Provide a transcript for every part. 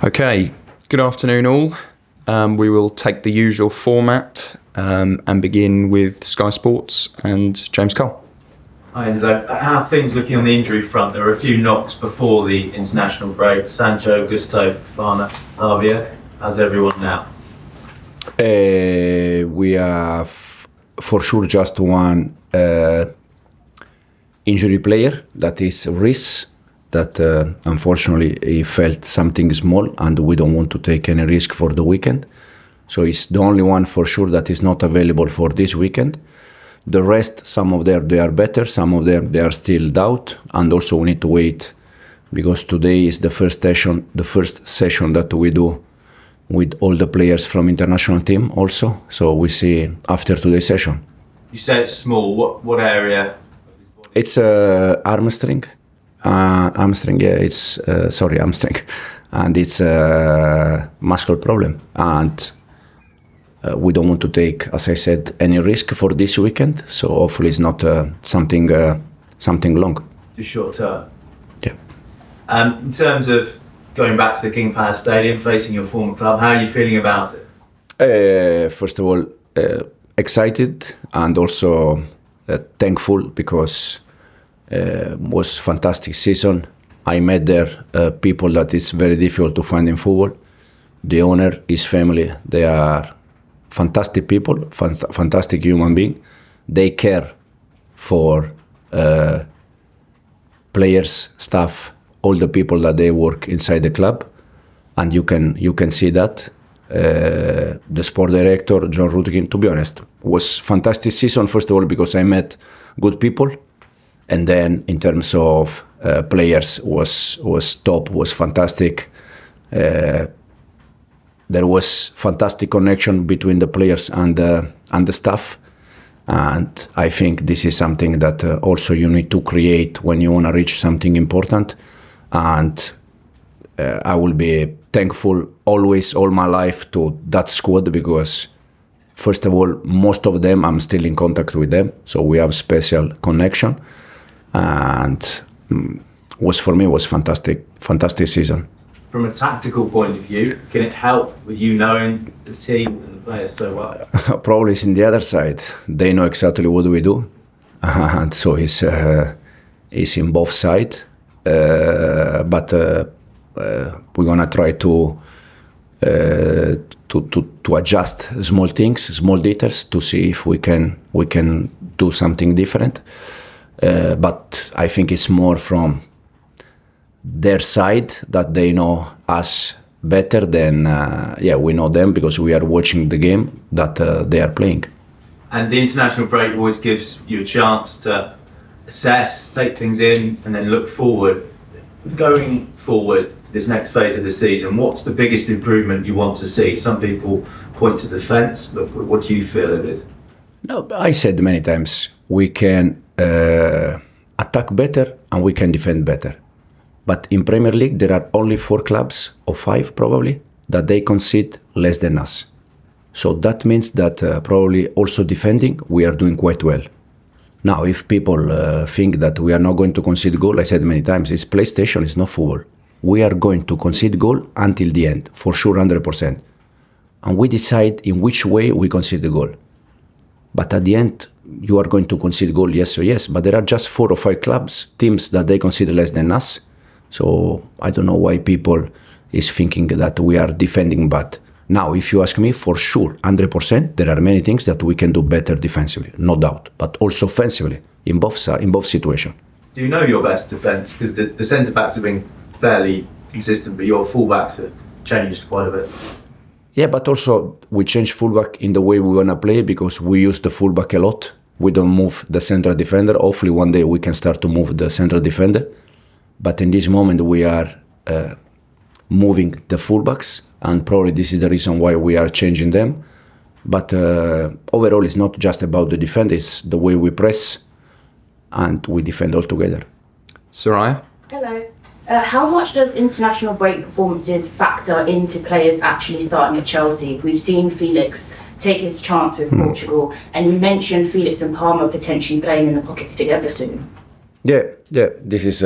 Okay, good afternoon all. We will take the usual format and begin with Sky Sports and James Cole. Hi Enzo, how are things looking on the injury front? There were a few knocks before the international break. Sancho, Gusto, Fofana, Javier. How's everyone now? We have for sure just one injury player, that is Reece, that unfortunately he felt something small and we don't want to take any risk for the weekend. So he's the only one for sure that is not available for this weekend. The rest, some of them they are better, some of them they are still doubt, and also we need to wait because today is the first session that we do with all the players from international team also. So we see after today's session. You say it's small. What area? It's hamstring. Hamstring, yeah. It's hamstring, and it's a muscle problem, and we don't want to take, as I said, any risk for this weekend. So hopefully it's not something long. Just short term. Yeah. In terms of going back to the King Power Stadium, facing your former club, how are you feeling about it? First of all, excited and also thankful because was fantastic season. I met there people that is very difficult to find in football. The owner, his family, they are fantastic people, fantastic human being. They care for players, staff, all the people that they work inside the club, and you can see that. The sport director, John Rudkin, to be honest, was fantastic season. First of all, because I met good people, and then in terms of players, was top, was fantastic. There was fantastic connection between the players and the staff, and I think this is something that also you need to create when you want to reach something important. And I will be thankful always, all my life, to that squad because, first of all, most of them I'm still in contact with them, so we have special connection, and for me was fantastic season. From a tactical point of view, can it help with you knowing the team and the players so well? Probably it's in the other side. They know exactly what we do, and so it's in both sides. But we're gonna try to adjust small things, small details, to see if we can do something different. But I think it's more from their side that they know us better than we know them because we are watching the game that they are playing. And the international break always gives you a chance to assess, take things in, and then look forward. Going forward to this next phase of the season, what's the biggest improvement you want to see? Some people point to defence, but what do you feel it is? No, I said many times we can attack better and we can defend better. But in Premier League, there are only 4 clubs, or 5 probably, that they concede less than us. So that means that probably also defending, we are doing quite well. Now, if people think that we are not going to concede goal, I said many times, it's PlayStation, it's not football. We are going to concede goal until the end, for sure, 100%. And we decide in which way we concede the goal. But at the end, you are going to concede goal, yes or yes. But there are just 4 or 5 teams that they concede less than us. So I don't know why people is thinking that we are defending bad. Now, if you ask me, for sure, 100%, there are many things that we can do better defensively, no doubt, but also offensively in both situations. Do you know your best defence? Because the centre-backs have been fairly consistent, but your full-backs have changed quite a bit. Yeah, but also we change full-back in the way we want to play because we use the full-back a lot. We don't move the central defender. Hopefully one day we can start to move the central defender. But in this moment we are moving the fullbacks and probably this is the reason why we are changing them. But overall, it's not just about the defense, it's the way we press and we defend all together. Soraya? Hello. How much does international break performances factor into players actually starting at Chelsea? We've seen Felix take his chance with Portugal, and you mentioned Felix and Palmer potentially playing in the pockets together soon. Yeah. This is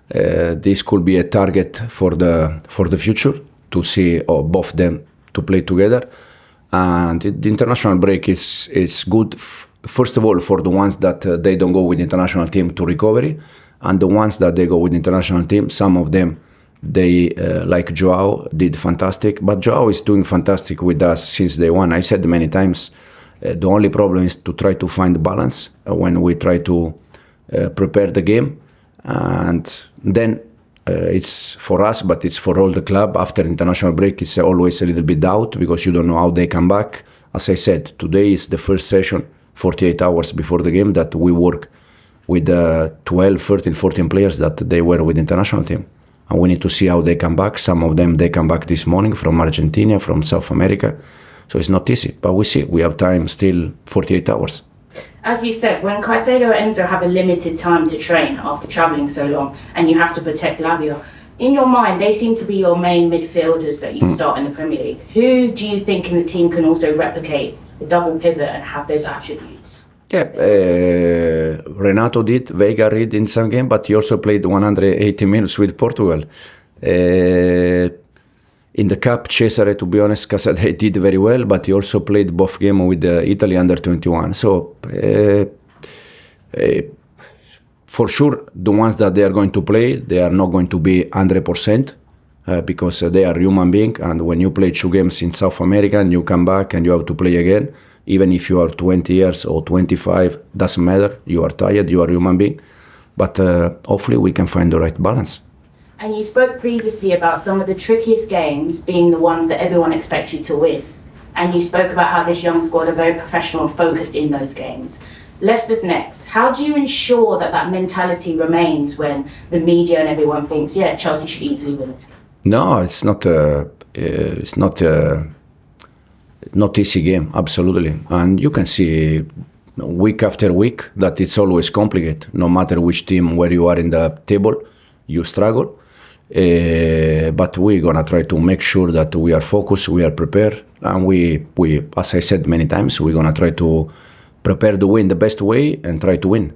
this could be a target for the future to see both them to play together. And the international break is good. First of all, for the ones that they don't go with the international team to recovery, and the ones that they go with the international team, some of them, they like Joao did fantastic. But Joao is doing fantastic with us since day one. I said many times, the only problem is to try to find balance when we try to prepare the game, and then it's for us, but it's for all the club. After international break, it's always a little bit doubt because you don't know how they come back. As I said, today is the first session, 48 hours before the game, that we work with 12, 13, 14 players that they were with the international team. And we need to see how they come back. Some of them, they come back this morning from Argentina, from South America. So it's not easy, but we see. We have time still, 48 hours. As you said, when Caicedo and Enzo have a limited time to train after travelling so long, and you have to protect Lavia, in your mind, they seem to be your main midfielders that you start in the Premier League. Who do you think in the team can also replicate the double pivot and have those attributes? Yeah, Renato did, Veiga did in some game, but he also played 180 minutes with Portugal. In the cup, Cesare, to be honest, Casade did very well, but he also played both games with Italy under 21. So, for sure, the ones that they are going to play, they are not going to be 100% because they are human beings. And when you play 2 games in South America and you come back and you have to play again, even if you are 20 years or 25, doesn't matter. You are tired, you are a human being. But hopefully we can find the right balance. And you spoke previously about some of the trickiest games being the ones that everyone expects you to win. And you spoke about how this young squad are very professional and focused in those games. Leicester's next. How do you ensure that that mentality remains when the media and everyone thinks, yeah, Chelsea should easily win this? No, it's not easy game, absolutely. And you can see week after week that it's always complicated. No matter which team, where you are in the table, you struggle. But we're gonna try to make sure that we are focused, we are prepared, and we, as I said many times, we're gonna try to prepare to win the best way and try to win.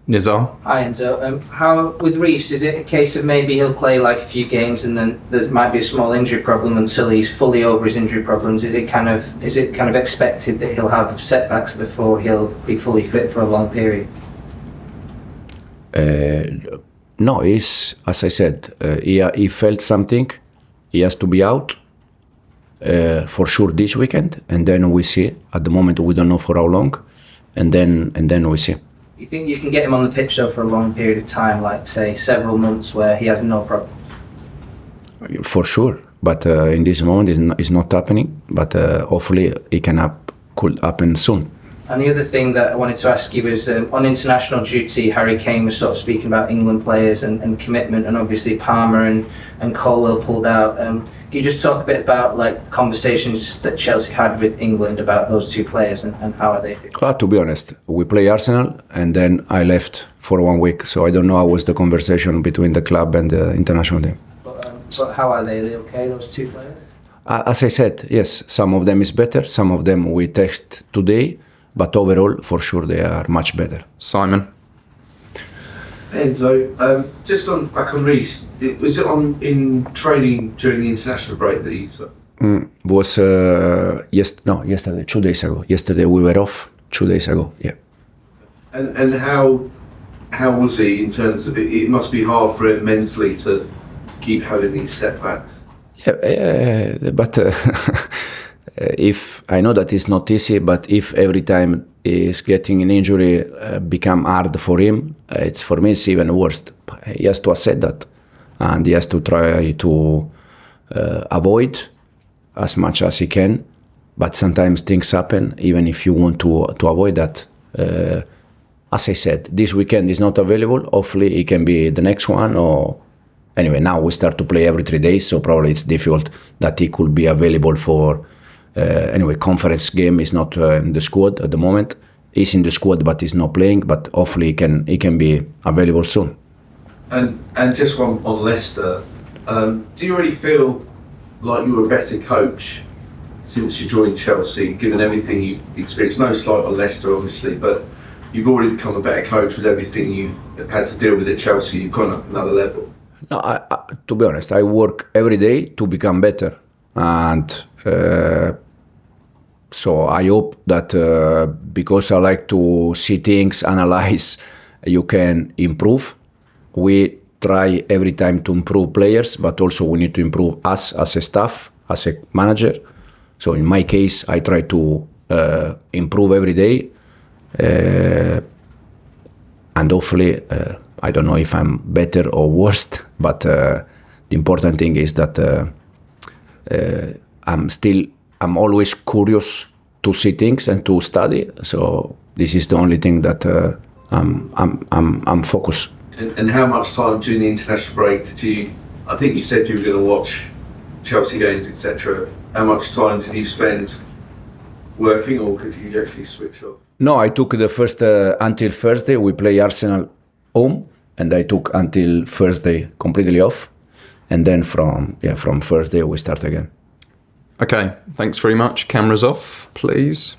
Nizar? Hi Enzo. How with Reece, is it a case of maybe he'll play like a few games and then there might be a small injury problem until he's fully over his injury problems? Is it kind of expected that he'll have setbacks before he'll be fully fit for a long period? No, as I said, he felt something. He has to be out for sure this weekend, and then we see. At the moment, we don't know for how long, and then we see. You think you can get him on the pitch though for a long period of time, like say several months, where he has no problem? For sure, but in this moment, it's not happening. But hopefully, it could happen soon. And the other thing that I wanted to ask you is, on international duty, Harry Kane was sort of speaking about England players and commitment, and obviously Palmer and Colwell pulled out. Can you just talk a bit about like conversations that Chelsea had with England about those 2 players and how are they doing? To be honest, we play Arsenal, and then I left for 1 week, so I don't know how was the conversation between the club and the international team. But how are they? Are they okay, those 2 players? As I said, yes, some of them is better, some of them we text today. But overall, for sure, they are much better. Simon? Enzo, just back on Reece, was it in training during the international break that he... Was yesterday, 2 days ago. Yesterday we were off, 2 days ago, yeah. And how was he in terms of it? It must be hard for him mentally to keep having these setbacks. Yeah, but if I know that it's not easy, but if every time he's getting an injury become hard for him, it's for me it's even worse. He has to accept that, and he has to try to avoid as much as he can. But sometimes things happen, even if you want to avoid that. As I said, this weekend is not available. Hopefully, it can be the next one, anyway, now we start to play every 3 days, so probably it's difficult that he could be available for anyway. Conference game is not in the squad at the moment. He's in the squad, but he's not playing. But hopefully he can be available soon. And just one on Leicester, do you really feel like you're a better coach since you joined Chelsea, given everything you've experienced? No slight on Leicester, obviously, but you've already become a better coach with everything you've had to deal with at Chelsea. You've gone up another level. No, to be honest, I work every day to become better, and so I hope that because I like to see things, analyze, you can improve. We try every time to improve players, but also we need to improve us as a staff, as a manager. So in my case, I try to improve every day, and hopefully, I don't know if I'm better or worse, but the important thing is that I'm always curious to see things and to study. So this is the only thing that I'm focused. And how much time during the international break did you? I think you said you were going to watch Chelsea games, etc. How much time did you spend working, or could you actually switch off? No, I took the first until Thursday. We play Arsenal home, and I took until Thursday completely off, and then from Thursday we start again. Okay, thanks very much. Cameras off, please.